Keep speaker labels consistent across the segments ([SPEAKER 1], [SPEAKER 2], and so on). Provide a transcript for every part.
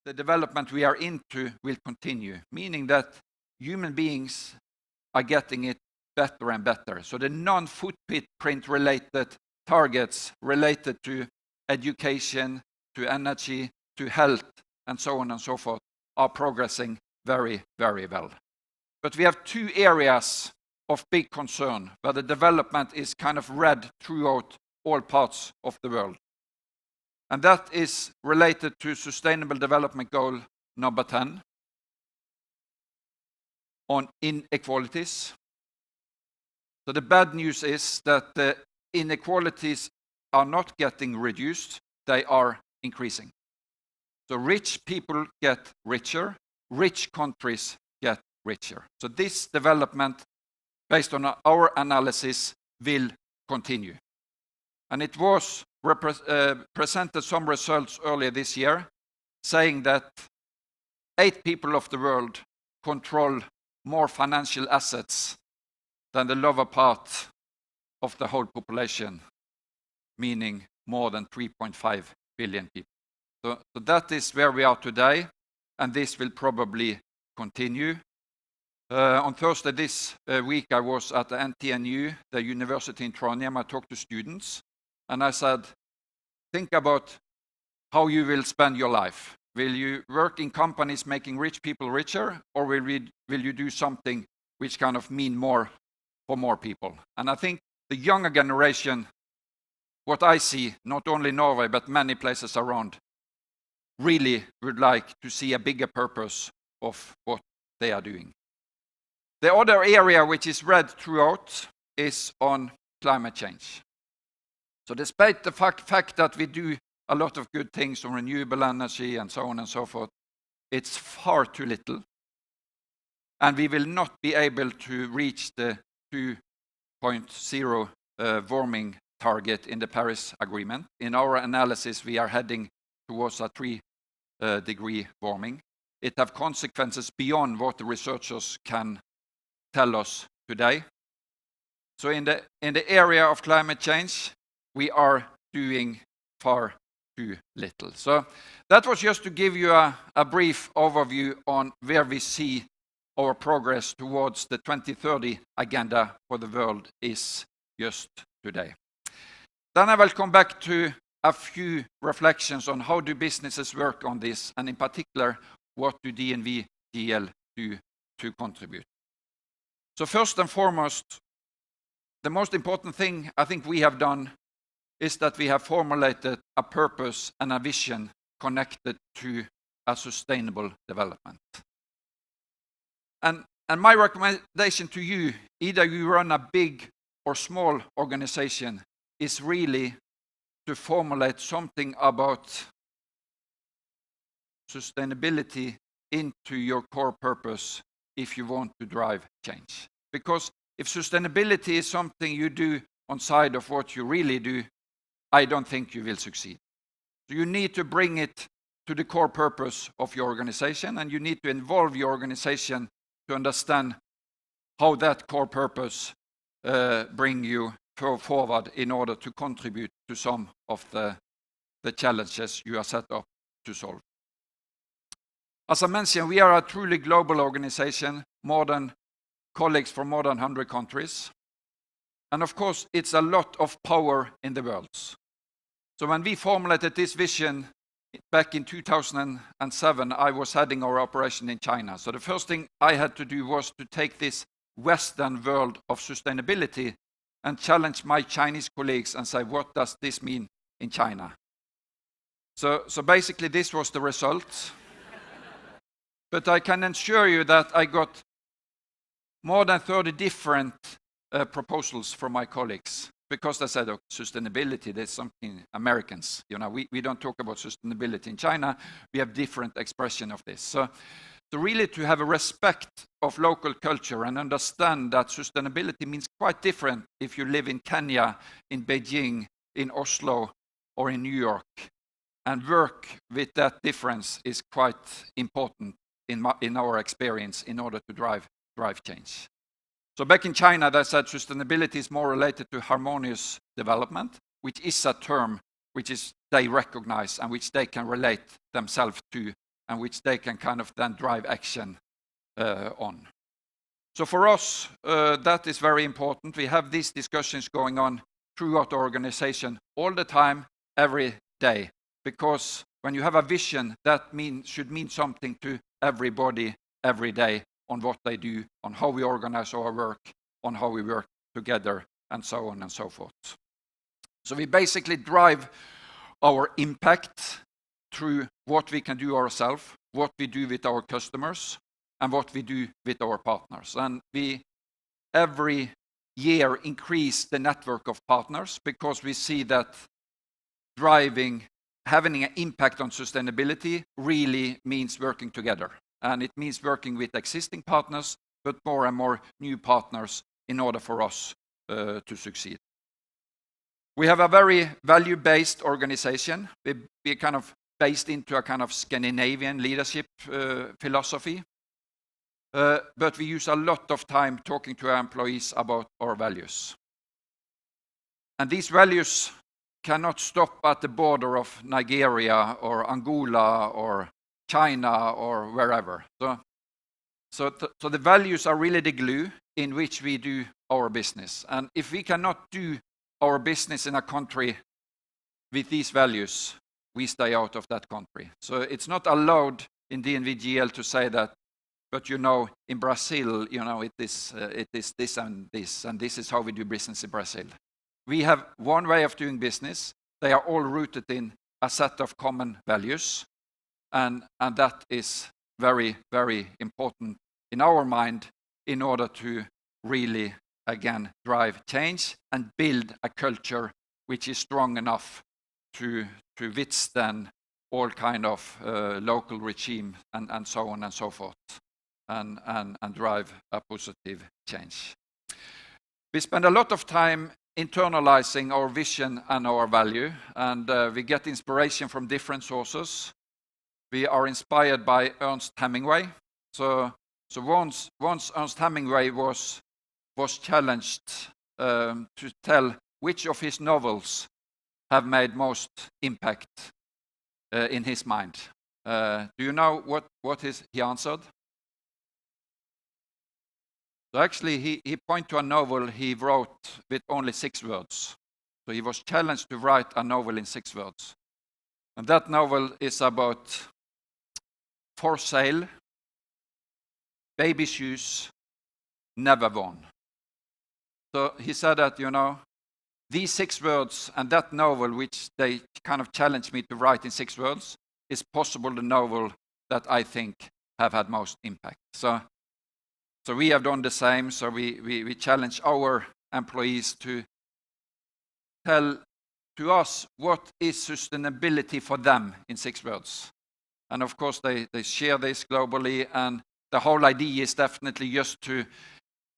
[SPEAKER 1] the development we are into will continue, meaning that human beings are getting it better and better. So the non-footprint related targets related to education, to energy, to health, and so on and so forth are progressing very, very well. But we have two areas of big concern where the development is kind of red throughout all parts of the world. And that is related to Sustainable Development Goal number 10 on inequalities. So the bad news is that the inequalities are not getting reduced, they are increasing. So rich people get richer, rich countries get richer. So this development, based on our analysis, will continue. And it was presented some results earlier this year saying that 8 people of the world control more financial assets than the lower part of the whole population, meaning more than 3.5 billion people. So that is where we are today, and this will probably continue. On Thursday this week, I was at the NTNU, the university in Trondheim. I talked to students, and I said, think about how you will spend your life. Will you work in companies making rich people richer, or will you do something which kind of mean more for more people? And I think the younger generation, what I see, not only Norway, but many places around, really would like to see a bigger purpose of what they are doing. The other area which is red throughout is on climate change. So despite the fact that we do a lot of good things on renewable energy and so on and so forth, it's far too little. And we will not be able to reach the 2.0 warming target in the Paris Agreement. In our analysis, we are heading towards a 3-degree warming. It has consequences beyond what the researchers can tell us today. So in the area of climate change, we are doing far too little. So that was just to give you a brief overview on where we see our progress towards the 2030 agenda for the world is just today. Then I will come back to a few reflections on how do businesses work on this, and in particular, what do DNV GL do to contribute. So first and foremost, the most important thing I think we have done is that we have formulated a purpose and a vision connected to a sustainable development. And my recommendation to you, either you run a big or small organization, is really to formulate something about sustainability into your core purpose if you want to drive change. Because if sustainability is something you do on side of what you really do, I don't think you will succeed. So you need to bring it to the core purpose of your organization, and you need to involve your organization to understand how that core purpose bring you forward in order to contribute to some of the challenges you are set up to solve. As I mentioned, we are a truly global organization, colleagues from more than 100 countries. And of course, it's a lot of power in the world. So when we formulated this vision back in 2007, I was heading our operation in China. So the first thing I had to do was to take this Western world of sustainability and challenge my Chinese colleagues and say, what does this mean in China? So basically this was the result. But I can assure you that I got more than 30 different proposals from my colleagues, because they said, oh, sustainability, there's something Americans, we don't talk about sustainability in China, we have different expression of this. So really to have a respect of local culture and understand that sustainability means quite different if you live in Kenya, in Beijing, in Oslo, or in New York. And work with that difference is quite important in our experience in order to drive change. So back in China, they said sustainability is more related to harmonious development, which is a term which they recognize and which they can relate themselves to and which they can kind of then drive action on. So for us, that is very important. We have these discussions going on throughout the organization all the time, every day, because when you have a vision, that should mean something to everybody every day on what they do, on how we organize our work, on how we work together, and so on and so forth. So we basically drive our impact through what we can do ourselves, what we do with our customers, and what we do with our partners. And we every year increase the network of partners because we see that having an impact on sustainability really means working together. And it means working with existing partners, but more and more new partners in order for us to succeed. We have a very value-based organization. We're kind of based into a kind of Scandinavian leadership philosophy. But we use a lot of time talking to our employees about our values. And these values cannot stop at the border of Nigeria or Angola or China or wherever. So the values are really the glue in which we do our business. And if we cannot do our business in a country with these values, we stay out of that country. So it's not allowed in DNV GL to say that, but in Brazil, it is this, and this is how we do business in Brazil. We have one way of doing business. They are all rooted in a set of common values, and that is very, very important in our mind in order to really, again, drive change and build a culture which is strong enough to withstand all kind of local regime and so on and so forth, and drive a positive change. We spend a lot of time internalizing our vision and our value, and we get inspiration from different sources. We are inspired by Ernest Hemingway. So once Ernest Hemingway was challenged to tell which of his novels have made most impact in his mind. Do you know what he answered? So actually, he pointed to a novel he wrote with only 6 words. So he was challenged to write a novel in 6 words. And that novel is about for sale, baby shoes, never won. So he said that, these 6 words and that novel, which they kind of challenged me to write in 6 words, is possible the novel that I think have had most impact. So we have done the same. So we challenge our employees to tell to us what is sustainability for them in 6 words. And of course, they share this globally. And the whole idea is definitely just to,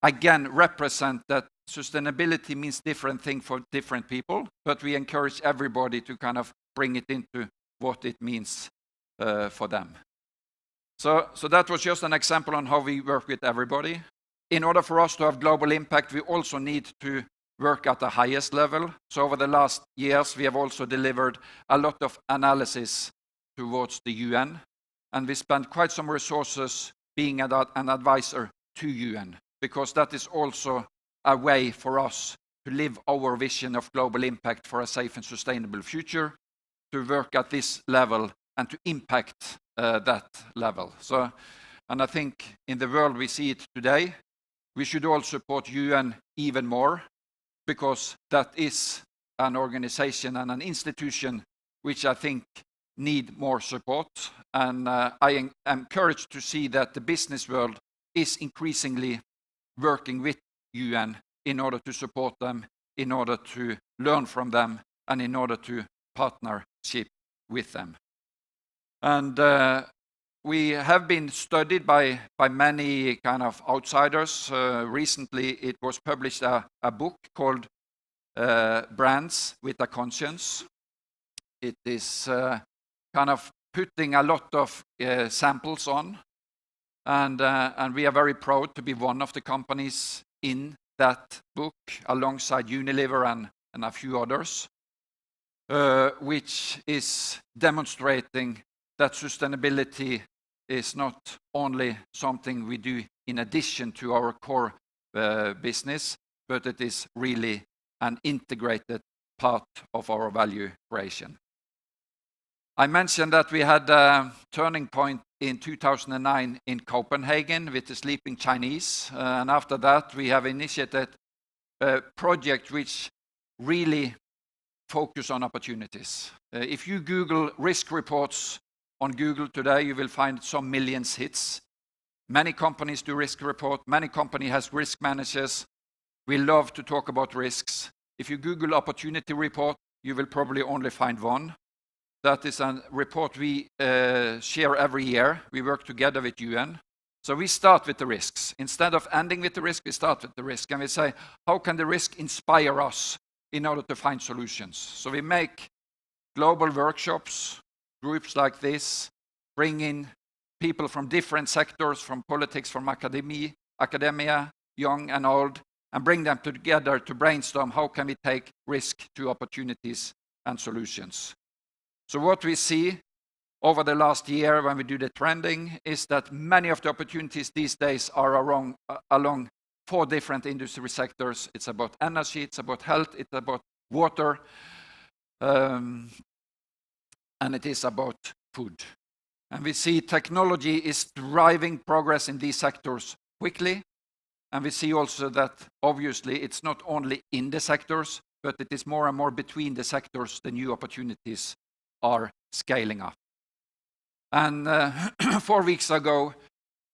[SPEAKER 1] again, represent that sustainability means different things for different people. But we encourage everybody to kind of bring it into what it means for them. So that was just an example on how we work with everybody. In order for us to have global impact, we also need to work at the highest level. So over the last years, we have also delivered a lot of analysis towards the UN. And we spent quite some resources being an advisor to UN, because that is also a way for us to live our vision of global impact for a safe and sustainable future, to work at this level and to impact that level. And I think in the world we see it today, we should all support UN even more, because that is an organization and an institution which I think need more support. And I am encouraged to see that the business world is increasingly working with UN in order to support them, in order to learn from them, and in order to partnership with them. And we have been studied by many kind of outsiders. Recently, it was published a book called Brands with a Conscience. It is kind of putting a lot of samples on. And we are very proud to be one of the companies in that book, alongside Unilever and a few others, which is demonstrating that sustainability is not only something we do in addition to our core business, but it is really an integrated part of our value creation. I mentioned that we had a turning point in 2009 in Copenhagen with the sleeping Chinese, and after that we have initiated a project which really focus on opportunities. If you Google risk reports on Google today, you will find some millions hits. Many companies do risk report, many companies has risk managers. We love to talk about risks. If you Google opportunity report, you will probably only find one. That is a report we share every year. We work together with UN. So we start with the risks. Instead of ending with the risk, we start with the risk. And we say, how can the risk inspire us in order to find solutions? So we make global workshops, groups like this, bring in people from different sectors, from politics, from academia, young and old, and bring them together to brainstorm how can we take risk to opportunities and solutions. So what we see over the last year when we do the trending is that many of the opportunities these days are along 4 different industry sectors. It's about energy, it's about health, it's about water, and it is about food. And we see technology is driving progress in these sectors quickly. And we see also that obviously it's not only in the sectors, but it is more and more between the sectors the new opportunities are scaling up. And 4 weeks ago,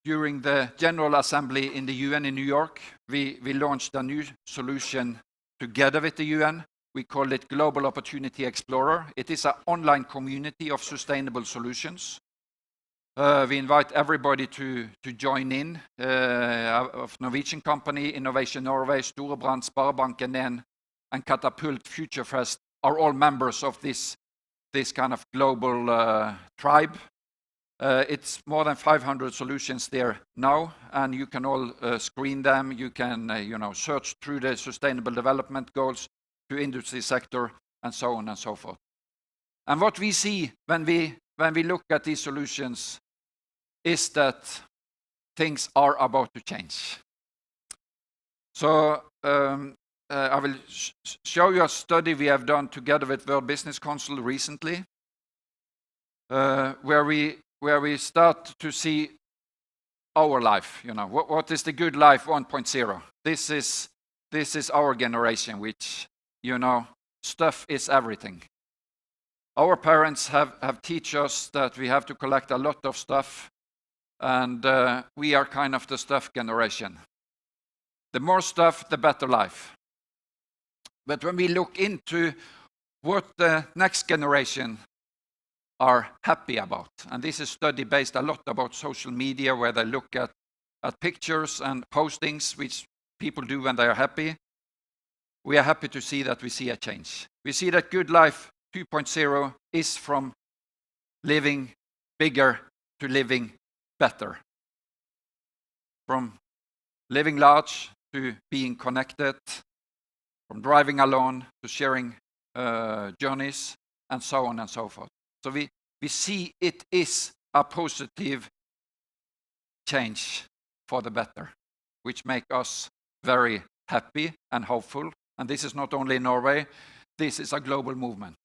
[SPEAKER 1] during the General Assembly in the UN in New York, we launched a new solution together with the UN. We call it Global Opportunity Explorer. It is an online community of sustainable solutions. We invite everybody to join in, of Norwegian company, Innovation Norway, Storebrand, Sparebanken 1, and Catapult Futurefest are all members of this kind of global tribe. It's more than 500 solutions there now, and you can all screen them. You can search through the Sustainable Development Goals to industry sector and so on and so forth. And what we see when we look at these solutions is that things are about to change. So I will show you a study we have done together with World Business Council recently, where we start to see our life. What is the good life 1.0? This is our generation, which stuff is everything. Our parents have taught us that we have to collect a lot of stuff, and we are kind of the stuff generation. The more stuff, the better life. But when we look into what the next generation are happy about, and this is study based a lot about social media, where they look at pictures and postings which people do when they are happy, we are happy to see that we see a change. We see that good life 2.0 is from living bigger to living better. From living large to being connected, from driving alone to sharing journeys, and so on and so forth. So we see it is a positive change for the better, which make us very happy and hopeful. And this is not only in Norway, this is a global movement.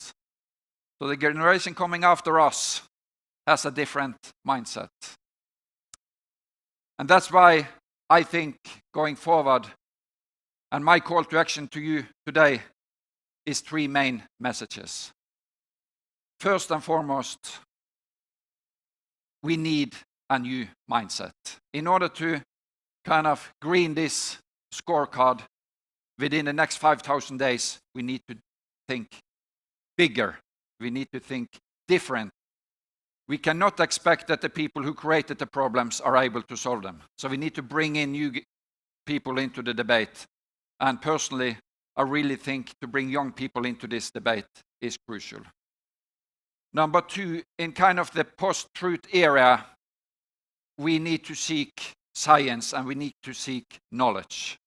[SPEAKER 1] So the generation coming after us has a different mindset. And that's why I think going forward, and my call to action to you today is 3 main messages. First and foremost, we need a new mindset. In order to kind of green this scorecard within the next 5,000 days, we need to think bigger. We need to think different. We cannot expect that the people who created the problems are able to solve them. So we need to bring in new people into the debate. And personally, I really think to bring young people into this debate is crucial. Number 2, in kind of the post-truth era, we need to seek science and we need to seek knowledge.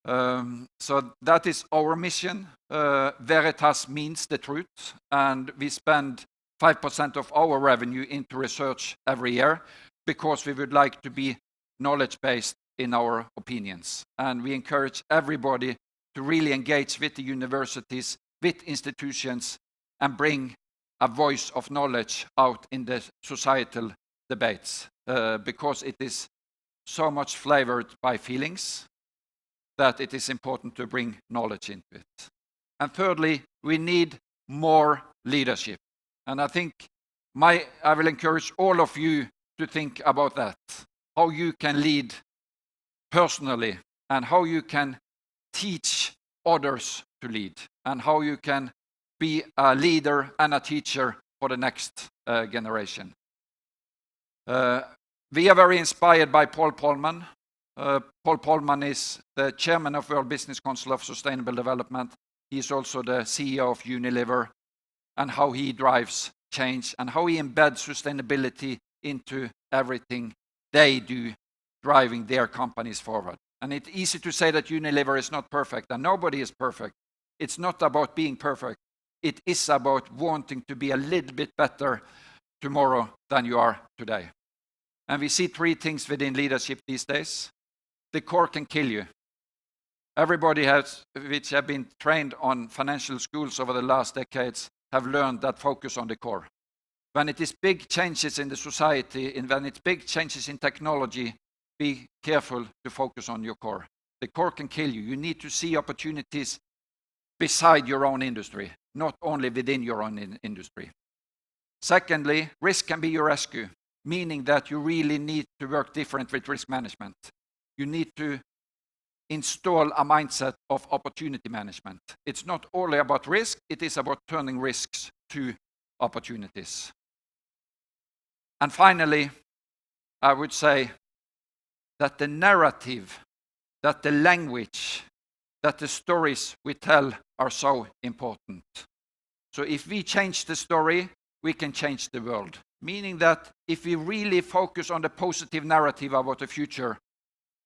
[SPEAKER 1] So that is our mission. Veritas means the truth, and we spend 5% of our revenue into research every year, because we would like to be knowledge-based in our opinions. And we encourage everybody to really engage with the universities, with institutions, and bring a voice of knowledge out in the societal debates, because it is so much flavored by feelings that it is important to bring knowledge into it. And thirdly, we need more leadership. And I think I will encourage all of you to think about that, how you can lead personally, and how you can teach others to lead, and how you can be a leader and a teacher for the next generation. We are very inspired by Paul Polman. Paul Polman is the chairman of World Business Council of Sustainable Development. He is also the CEO of Unilever, and how he drives change and how he embeds sustainability into everything they do, driving their companies forward. And it's easy to say that Unilever is not perfect, and nobody is perfect. It's not about being perfect. It is about wanting to be a little bit better tomorrow than you are today. And we see three things within leadership these days. The core can kill you. Everybody which have been trained on financial schools over the last decades have learned that focus on the core. When it is big changes in the society, and when it's big changes in technology, be careful to focus on your core. The core can kill you. You need to see opportunities beside your own industry, not only within your own industry. Secondly, risk can be your rescue, meaning that you really need to work different with risk management. You need to install a mindset of opportunity management. It's not only about risk, it is about turning risks to opportunities. And finally, I would say that the narrative, that the language, that the stories we tell are so important. So if we change the story, we can change the world. Meaning that if we really focus on the positive narrative about the future,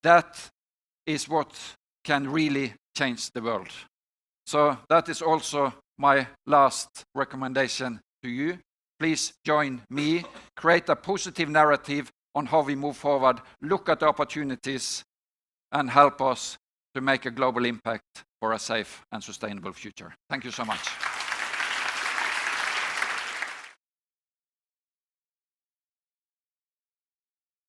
[SPEAKER 1] that is what can really change the world. So that is also my last recommendation to you. Please join me, create a positive narrative on how we move forward, look at the opportunities, and help us to make a global impact for a safe and sustainable future. Thank you so much.